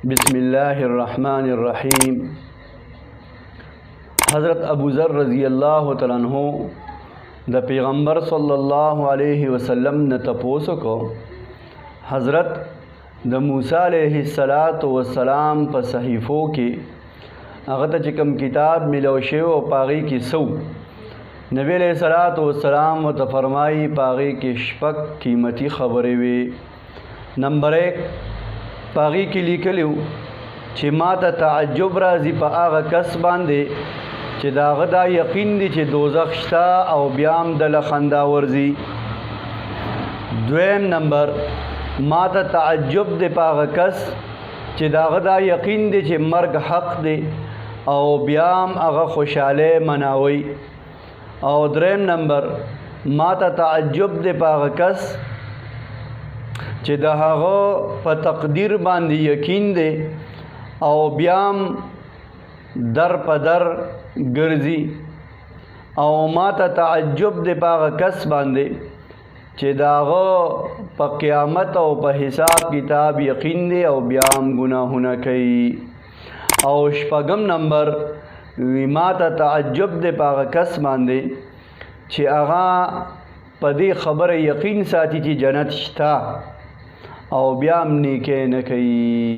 بسم الله الرحمن الرحیم. حضرت ابو ذر رضی اللہ تعالیٰ عنہ د پیغمبر صلی اللہ علیہ وسلم نے تپوسو کو حضرت د موسیٰ علیہ السلام په صحیفو کې هغه ته چې کوم کتاب ملو شوی او پاغي کې سو نبی علیہ السلام ورته فرمایي پاغي کې شپږ قیمتي خبرې وي. نمبر 1 پاغي کې لیکلو چې ما ته تعجب راځي په هغه کس باندې چې داغه دا یقین دی چې دوزخ شته او بیا هم دله خندا ورځي. دویم نمبر ما ته تعجب دی په هغه کس چې داغه دا یقین دی چې مرګ حق دی او بیا هم هغه خوشحالی مناوي. او دریم نمبر ما ته تعجب دی په هغه کس چې د هغه په تقدیر باندې یقین دی او بیا هم در په در ګرځي. او ما ته تعجب دی په هغه کس باندې چې د هغه په قیامت او په حساب کتاب یقین دی او بیا هم ګناهونه کوي. او شپږم نمبر ما ته تعجب دی په هغه کس باندې چې هغه په دې خبره یقین ساتي چې جنت شته او بیا هم نیکۍ نه کوي.